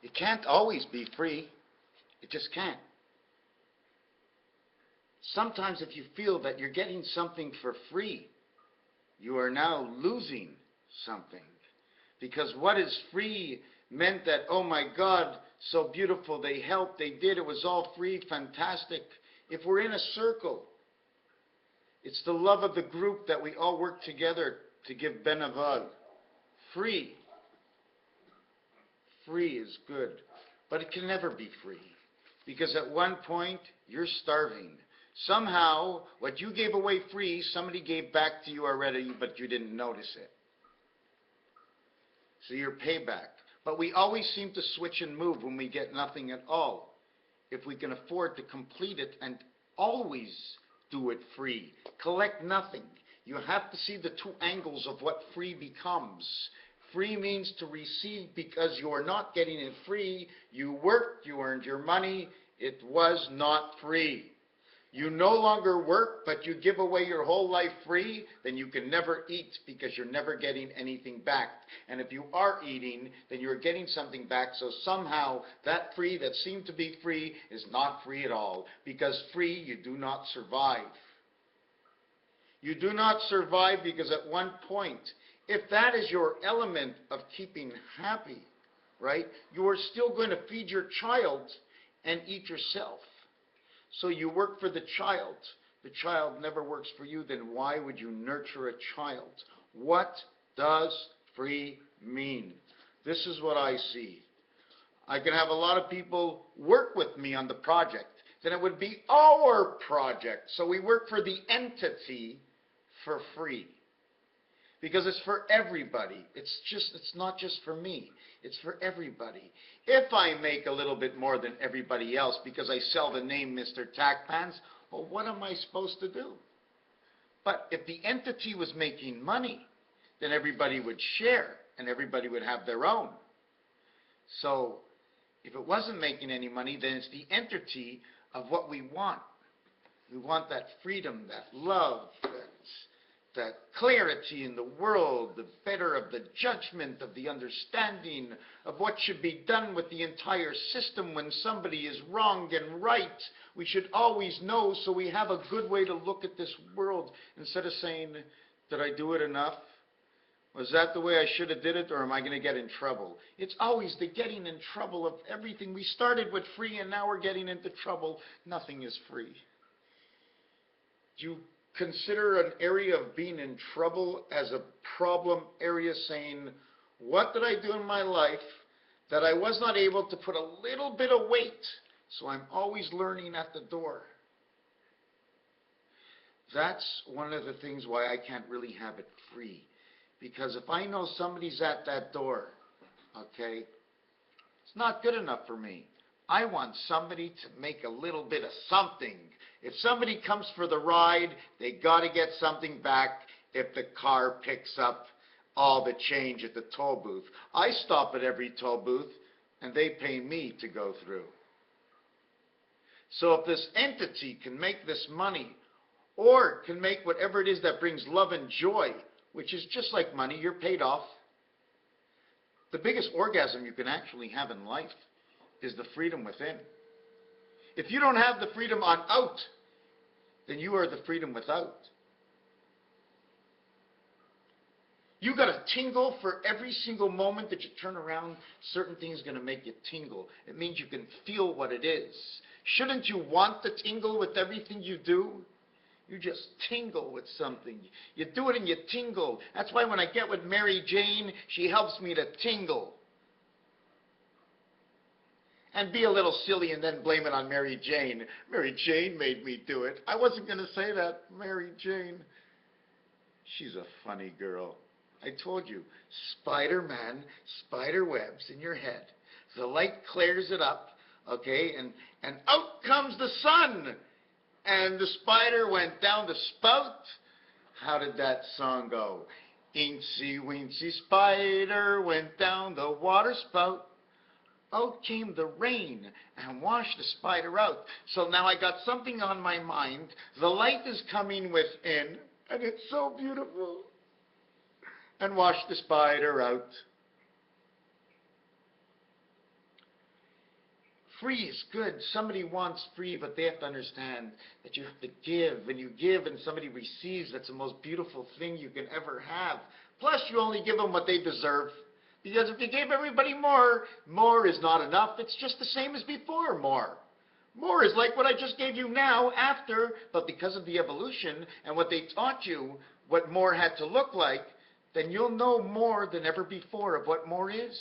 It can't always be free. It just can't. Sometimes if you feel that you're getting something for free, you are now losing something. Because what is free meant that, oh my God, so beautiful, they helped, they did, it was all free, fantastic. If we're in a circle, it's the love of the group that we all work together to give beneval. Free. Free is good. But it can never be free. Because at one point, you're starving. Somehow, what you gave away free, somebody gave back to you already, but you didn't notice it. So your payback. But we always seem to switch and move when we get nothing at all. If we can afford to complete it and always do it free. Collect nothing. You have to see the two angles of what free becomes. Free means to receive because you are not getting it free. You worked, you earned your money. It was not free. You no longer work, but you give away your whole life free, then you can never eat because you're never getting anything back. And if you are eating, then you're getting something back. So somehow that free that seemed to be free is not free at all. Because free, you do not survive. You do not survive because at one point, if that is your element of keeping happy, right, you are still going to feed your child and eat yourself. So you work for the child. The child never works for you. Then why would you nurture a child? What does free mean? This is what I see. I can have a lot of people work with me on the project. Then it would be our project. So we work for the entity for free. Because it's for everybody. It's not just for me. It's for everybody. If I make a little bit more than everybody else because I sell the name Mr. Tack Pants, well, what am I supposed to do? But if the entity was making money, then everybody would share and everybody would have their own. So if it wasn't making any money, then it's the entity of what we want. We want that freedom, that love, that clarity in the world, the better of the judgment, of the understanding of what should be done with the entire system when somebody is wrong and right. We should always know so we have a good way to look at this world instead of saying, did I do it enough? Was that the way I should have did it, or am I going to get in trouble? It's always the getting in trouble of everything. We started with free and now we're getting into trouble. Nothing is free. Do you consider an area of being in trouble as a problem area, saying, what did I do in my life that I was not able to put a little bit of weight, so I'm always learning at the door? That's one of the things why I can't really have it free. Because if I know somebody's at that door, okay, it's not good enough for me. I want somebody to make a little bit of something. If somebody comes for the ride, they got to get something back if the car picks up all the change at the toll booth. I stop at every toll booth, and they pay me to go through. So if this entity can make this money, or can make whatever it is that brings love and joy, which is just like money, you're paid off. The biggest orgasm you can actually have in life is the freedom within. If you don't have the freedom on out, then you are the freedom without. You got to tingle for every single moment that you turn around. Certain things are going to make you tingle. It means you can feel what it is. Shouldn't you want to tingle with everything you do? You just tingle with something. You do it and you tingle. That's why when I get with Mary Jane, she helps me to tingle. And be a little silly and then blame it on Mary Jane. Mary Jane made me do it. I wasn't going to say that. Mary Jane. She's a funny girl. I told you, Spider-Man, spider webs in your head. The light clears it up, okay, and out comes the sun. And the spider went down the spout. How did that song go? Eensy weensy spider went down the water spout. Out came the rain and washed the spider out. So now I got something on my mind. The light is coming within, and it's so beautiful. And washed the spider out. Free is good. Somebody wants free, but they have to understand that you have to give. And you give and somebody receives. That's the most beautiful thing you can ever have. Plus, you only give them what they deserve. Because if you gave everybody more, more is not enough. It's just the same as before, more. More is like what I just gave you now, after, but because of the evolution and what they taught you, what more had to look like, then you'll know more than ever before of what more is.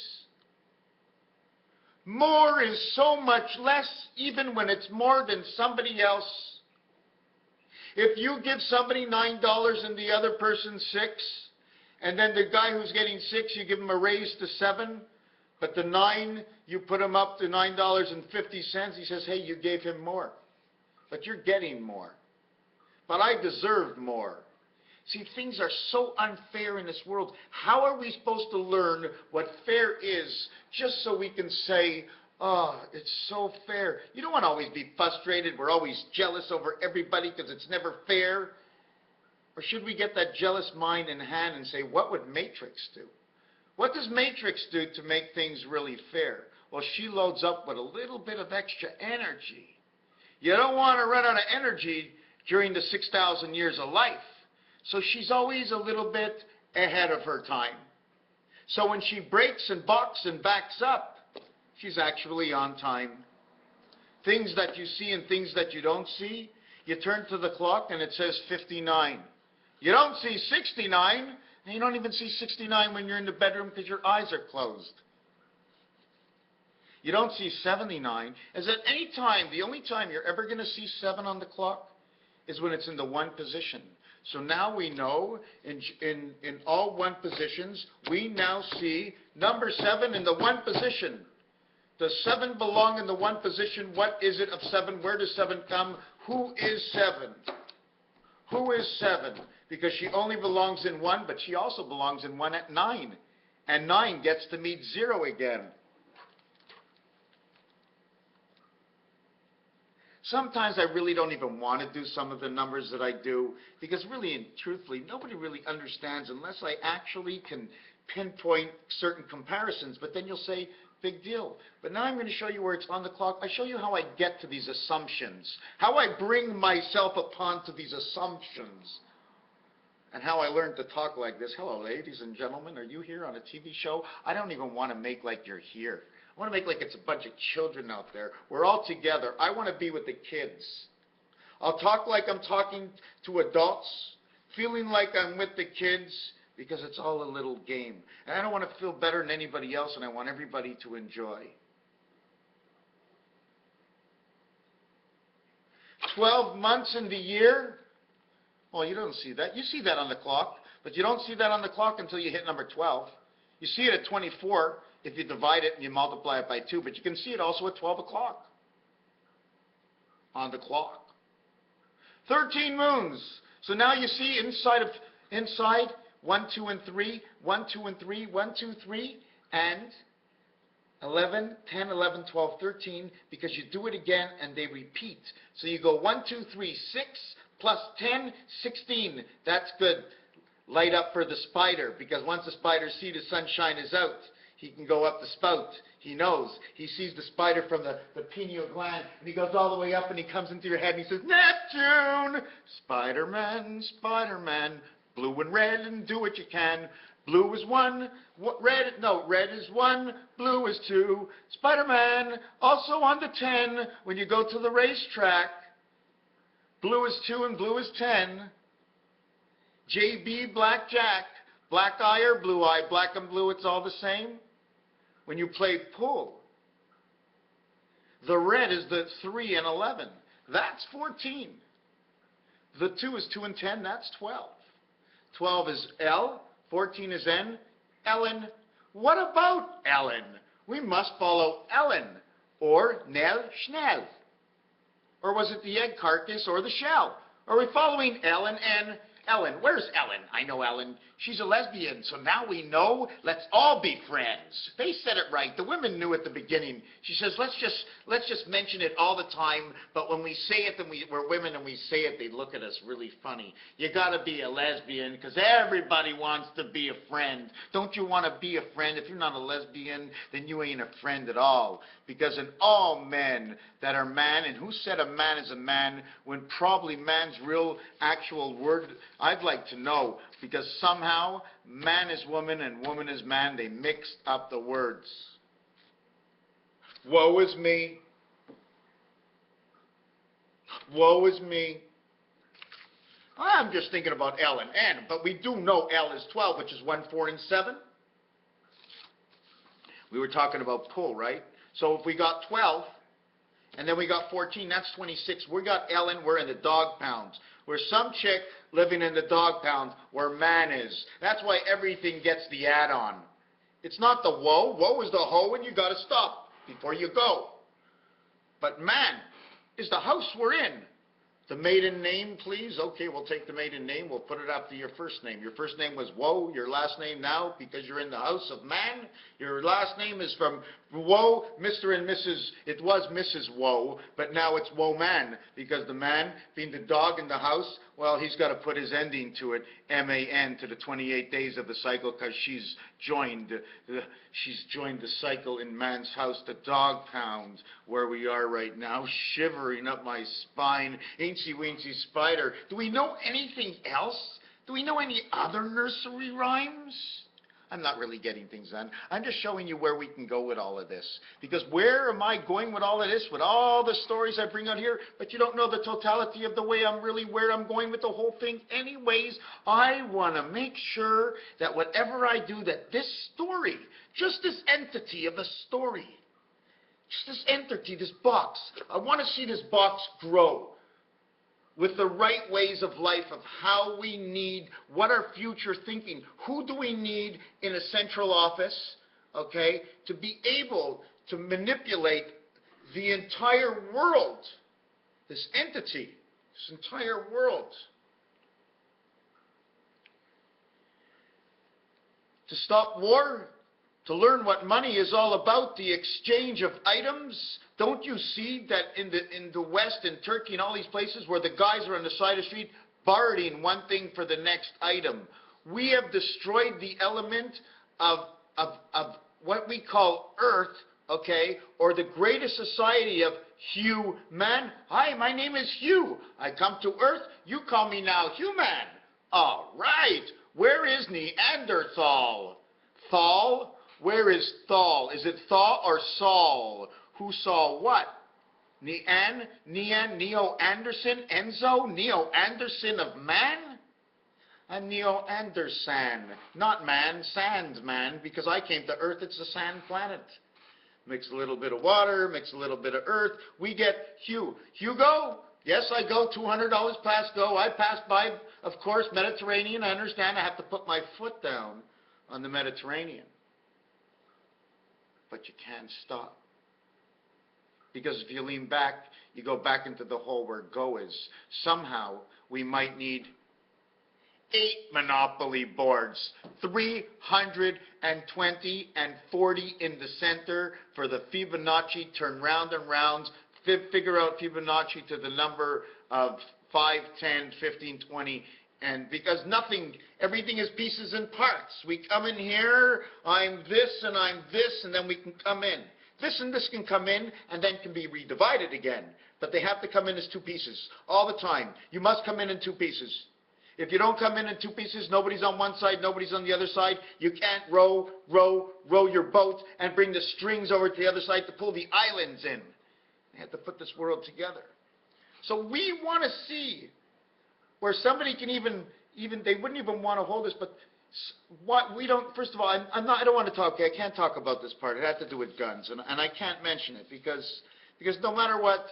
More is so much less, even when it's more than somebody else. If you give somebody $9 and the other person $6, and then the guy who's getting $6, you give him a raise to $7, but the 9, you put him up to $9.50, he says, hey, you gave him more. But you're getting more. But I deserve more. See, things are so unfair in this world. How are we supposed to learn what fair is just so we can say, oh, it's so fair? You don't want to always be frustrated. We're always jealous over everybody because it's never fair. Or should we get that jealous mind in hand and say, what would Matrix do? What does Matrix do to make things really fair? Well, she loads up with a little bit of extra energy. You don't want to run out of energy during the 6,000 years of life. So she's always a little bit ahead of her time. So when she breaks and bucks and backs up, she's actually on time. Things that you see and things that you don't see, you turn to the clock and it says 59. You don't see 69, and you don't even see 69 when you're in the bedroom because your eyes are closed. You don't see 79. As at any time, the only time you're ever going to see 7 on the clock is when it's in the 1 position. So now we know in all 1 positions, we now see number 7 in the 1 position. Does 7 belong in the 1 position? What is it of 7? Where does 7 come? Who is 7? Who is 7? Because she only belongs in 1, but she also belongs in 1 at 9. And 9 gets to meet 0 again. Sometimes I really don't even want to do some of the numbers that I do, because really and truthfully, nobody really understands unless I actually can pinpoint certain comparisons. But then you'll say, big deal. But now I'm going to show you where it's on the clock. I show you how I get to these assumptions, how I bring myself upon to these assumptions, and how I learned to talk like this. Hello, ladies and gentlemen. Are you here on a TV show? I don't even want to make like you're here. I want to make like it's a bunch of children out there. We're all together. I want to be with the kids. I'll talk like I'm talking to adults, feeling like I'm with the kids, because it's all a little game. And I don't want to feel better than anybody else, and I want everybody to enjoy. 12 months in the year? Well, you don't see that. You see that on the clock, but you don't see that on the clock until you hit number 12. You see it at 24 if you divide it and you multiply it by 2, but you can see it also at 12 o'clock on the clock. 13 moons. So now you see inside 1, 2, and 3, 1, 2, and 3, 1, 2, 3, and 11, 10, 11, 12, 13, because you do it again and they repeat. So you go 1, 2, 3, 6, plus 10, 16. That's good. Light up for the spider, because once the spider sees the sunshine is out, he can go up the spout. He knows. He sees the spider from the pineal gland, and he goes all the way up, and he comes into your head, and he says, Neptune! Spider-Man, Spider-Man, blue and red, and do what you can. Blue is 1, red is 1, blue is 2. Spider-Man, also on the 10, when you go to the racetrack. Blue is 2 and blue is 10. JB, blackjack, black eye or blue eye, black and blue, it's all the same. When you play pool, the red is the 3 and 11. That's 14. The 2 is 2 and 10. That's 12. 12 is L. 14 is N. Ellen. What about Ellen? We must follow Ellen. Or Nell, Schnell. Or was it the egg carcass or the shell? Are we following L and N? Ellen, where's Ellen? I know Ellen. She's a lesbian, so now we know. Let's all be friends. They said it right. The women knew at the beginning. She says, let's just mention it all the time, but when we say it, then we're women and we say it, they look at us really funny. You gotta be a lesbian, because everybody wants to be a friend. Don't you want to be a friend? If you're not a lesbian, then you ain't a friend at all. Because in all men that are man, and who said a man is a man when probably man's real actual word, I'd like to know, because somehow man is woman and woman is man. They mixed up the words. Woe is me. Woe is me. I'm just thinking about L and N, but we do know L is 12, which is 1, 4, and 7. We were talking about pull, right? So if we got 12, and then we got 14, that's 26. We got Ellen, we're in the dog pounds. We're some chick living in the dog pounds where man is. That's why everything gets the add-on. It's not the woe. Woe is the hoe, and you got to stop before you go. But man is the house we're in. The maiden name, please. Okay, we'll take the maiden name. We'll put it after your first name. Your first name was Woe. Your last name now, because you're in the house of man, your last name is from Woe, Mr. and Mrs. It was Mrs. Woe, but now it's Woe Man, because the man, being the dog in the house, well, he's got to put his ending to it, M-A-N, to the 28 days of the cycle, because she's joined the cycle in man's house, the dog pound, where we are right now, shivering up my spine, Eensy Weensy Spider. Do we know anything else? Do we know any other nursery rhymes? I'm not really getting things done. I'm just showing you where we can go with all of this. Because where am I going with all of this, with all the stories I bring out here, but you don't know the totality of the way I'm really, where I'm going with the whole thing. Anyways, I want to make sure that whatever I do, that this story, just this entity of a story, just this entity, this box, I want to see this box grow with the right ways of life, of how we need, what our future thinking, who do we need in a central office, okay, to be able to manipulate the entire world, this entity, this entire world. To stop war, to learn what money is all about, the exchange of items. Don't you see that in the West, in Turkey and all these places where the guys are on the side of the street bartering one thing for the next item? We have destroyed the element of what we call Earth, okay, or the greatest society of human. Hi, my name is Hugh. I come to Earth. You call me now human. All right. Where is Neanderthal? Thal? Where is Thal? Is it Thaw or Saul? Who saw what? Neo Anderson, Enzo, Neo Anderson of man? I'm Neo Anderson, not man, sand man, because I came to Earth, it's a sand planet. Mix a little bit of water, mix a little bit of earth, we get Hugh. Hugo? Yes, I go, $200 past go. I pass by, of course, Mediterranean. I understand I have to put my foot down on the Mediterranean. But you can't stop. Because if you lean back, you go back into the hole where go is. Somehow, we might need 8 Monopoly boards, 320 and 40 in the center for the Fibonacci, turn round and round, figure out Fibonacci to the number of 5, 10, 15, 20, and because everything is pieces and parts. We come in here, I'm this, and then we can come in. This and this can come in, and then can be redivided again. But they have to come in as 2 pieces all the time. You must come in 2 pieces. If you don't come in 2 pieces, nobody's on one side, nobody's on the other side. You can't row your boat and bring the strings over to the other side to pull the islands in. They have to put this world together. So we want to see where somebody can even they wouldn't even want to hold us, but what we don't, first of all, I don't want to talk, I can't talk about this part. It has to do with guns, and I can't mention it because no matter what,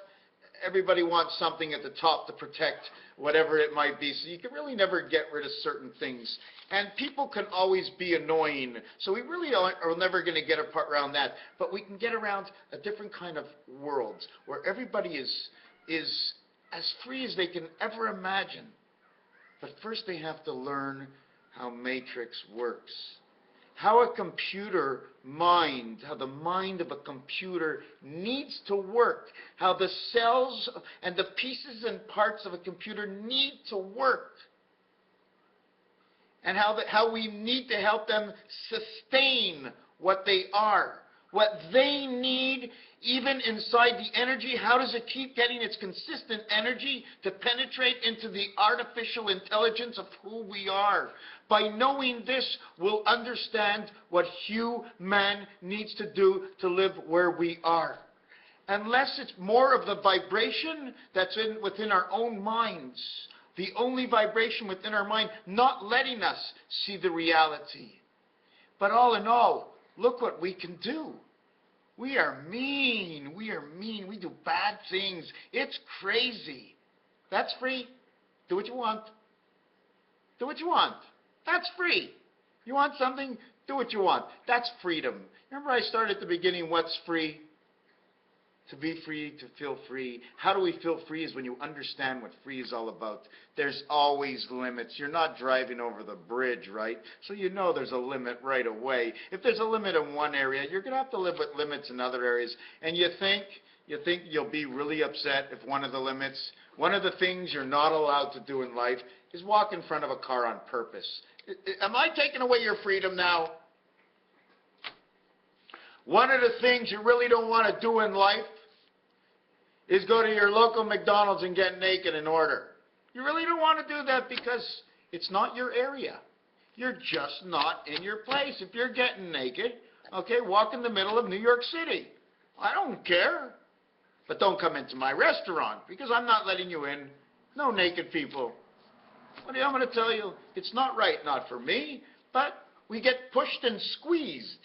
everybody wants something at the top to protect whatever it might be, so you can really never get rid of certain things. And people can always be annoying, so we really are never going to get around that. But we can get around a different kind of world where everybody is as free as they can ever imagine. But first they have to learn how matrix works. How a computer mind, how the mind of a computer needs to work. How the cells and the pieces and parts of a computer need to work. And how we need to help them sustain what they are. What they need, even inside the energy, how does it keep getting its consistent energy to penetrate into the artificial intelligence of who we are? By knowing this, we'll understand what human needs to do to live where we are. Unless it's more of the vibration that's within our own minds, the only vibration within our mind, not letting us see the reality. But all in all, look what we can do. We are mean. We are mean. We do bad things. It's crazy. That's free. Do what you want. Do what you want. That's free. You want something? Do what you want. That's freedom. Remember I started at the beginning, what's free? To be free, to feel free. How do we feel free is when you understand what free is all about. There's always limits. You're not driving over the bridge, right? So you know there's a limit right away. If there's a limit in one area, you're going to have to live with limits in other areas. And you think you'll be really upset if one of the things you're not allowed to do in life is walk in front of a car on purpose. Am I taking away your freedom now? One of the things you really don't want to do in life is go to your local McDonald's and get naked and order. You really don't want to do that because it's not your area. You're just not in your place. If you're getting naked, okay, walk in the middle of New York City. I don't care. But don't come into my restaurant because I'm not letting you in. No naked people. What I'm going to tell you, it's not right, not for me, but we get pushed and squeezed.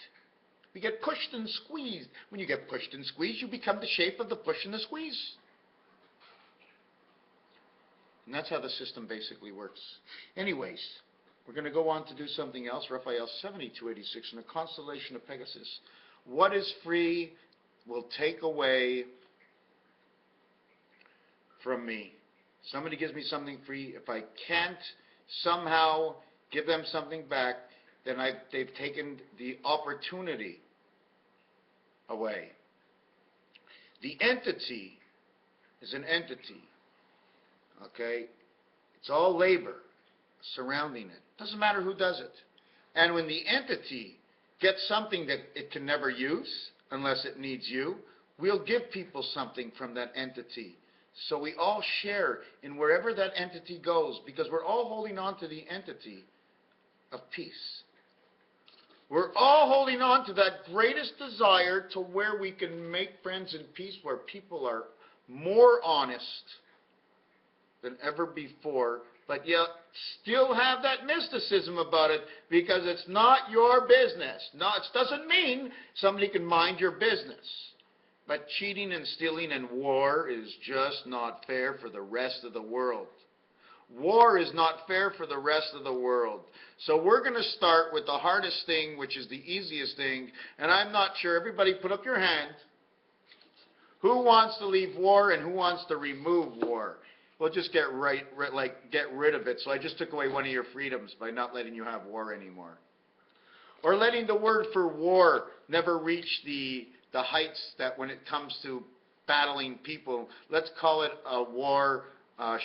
We get pushed and squeezed. When you get pushed and squeezed, you become the shape of the push and the squeeze. And that's how the system basically works. Anyways, we're going to go on to do something else. Raphael 7286 in the constellation of Pegasus. What is free will take away from me. Somebody gives me something free. If I can't somehow give them something back, then they've taken the opportunity away. The entity is an entity, okay? It's all labor surrounding it. Doesn't matter who does it. And when the entity gets something that it can never use unless it needs you, we'll give people something from that entity. So we all share in wherever that entity goes because we're all holding on to the entity of peace. We're all holding on to that greatest desire to where we can make friends in peace, where people are more honest than ever before, but yet still have that mysticism about it because it's not your business. No, it doesn't mean somebody can mind your business. But cheating and stealing and war is just not fair for the rest of the world. War is not fair for the rest of the world. So we're going to start with the hardest thing, which is the easiest thing. And I'm not sure. Everybody put up your hand. Who wants to leave war and who wants to remove war? We'll just get rid of it. So I just took away one of your freedoms by not letting you have war anymore. Or letting the word for war never reach the heights that when it comes to battling people, let's call it a war,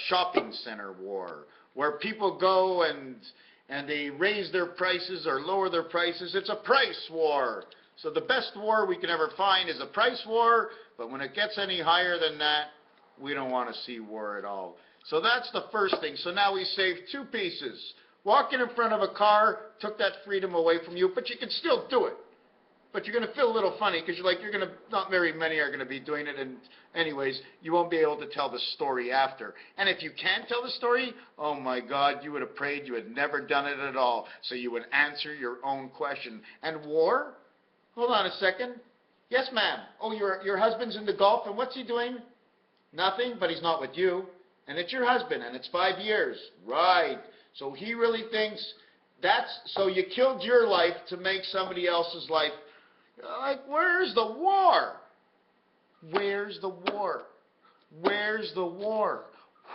shopping center war, where people go and they raise their prices or lower their prices. It's a price war. So the best war we can ever find is a price war, but when it gets any higher than that, we don't want to see war at all. So that's the first thing. So now we saved two pieces. Walking in front of a car took that freedom away from you, but you can still do it. But you're going to feel a little funny because not very many are going to be doing it. And anyways, you won't be able to tell the story after. And if you can tell the story, oh my God, you would have prayed you had never done it at all. So you would answer your own question. And war? Hold on a second. Yes, ma'am. Oh, your husband's in the Gulf, and what's he doing? Nothing, but he's not with you. And it's your husband, and it's 5 years. Right. So he really thinks so you killed your life to make somebody else's life. Like, where's the war? Where's the war? Where's the war?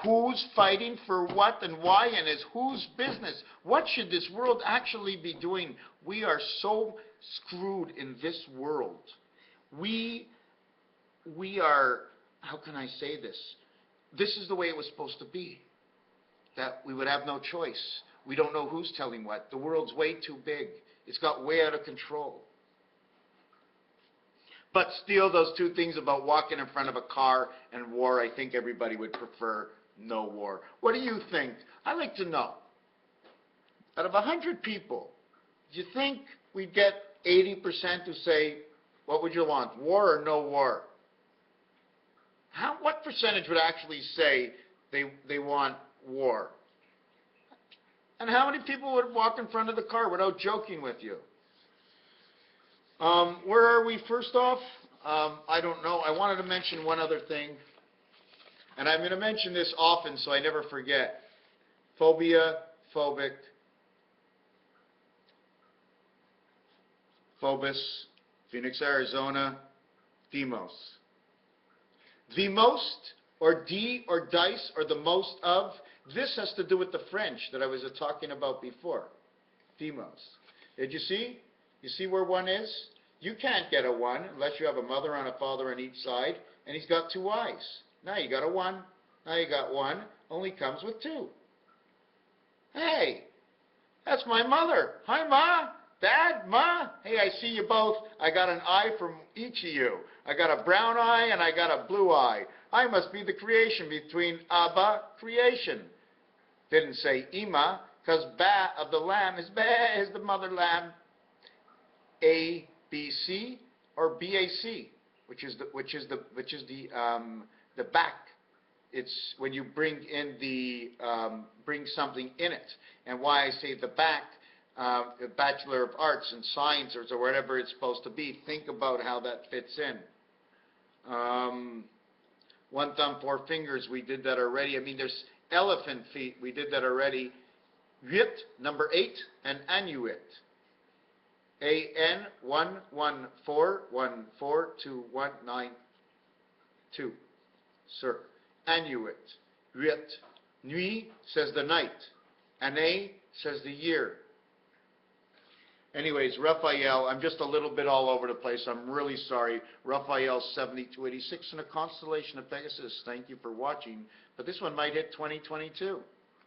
Who's fighting for what and why, and is whose business? What should this world actually be doing? We are so screwed in this world. We are, how can I say this? This is the way it was supposed to be. That we would have no choice. We don't know who's telling what. The world's way too big. It's got way out of control. But still, those two things about walking in front of a car and war, I think everybody would prefer no war. What do you think? I'd like to know. Out of 100 people, do you think we'd get 80% who say, what would you want, war or no war? What percentage would actually say they want war? And how many people would walk in front of the car without joking with you? Where are we first off? I don't know. I wanted to mention one other thing. And I'm going to mention this often so I never forget. Phobia, phobic, Phobos, Phoenix, Arizona, Demos. The most, or D, or dice, or the most of, this has to do with the French that I was talking about before. Demos. Did you see? You see where one is? You can't get a 1 unless you have a mother and a father on each side, and he's got 2 eyes. Now you got a 1. Now you got 1. Only comes with 2. Hey, that's my mother. Hi, Ma. Dad, Ma. Hey, I see you both. I got an eye from each of you. I got a brown eye and I got a blue eye. I must be the creation between Abba, creation. Didn't say Ima, because Ba of the lamb is Ba is the mother lamb. A, B, C, or BAC, which is the back. It's when you bring in the bring something in it. And why I say the back, a Bachelor of Arts and Sciences or whatever it's supposed to be. Think about how that fits in. 1 thumb, 4 fingers. We did that already. I mean, there's elephant feet. We did that already. Wit, number 8, and Anuit. AN 114142192. Sir. Anuit. Wit. Nuit says the night. Année says the year. Anyways, Raphael, I'm just a little bit all over the place. I'm really sorry. Raphael 7286 in a constellation of Pegasus. Thank you for watching. But this one might hit 2022.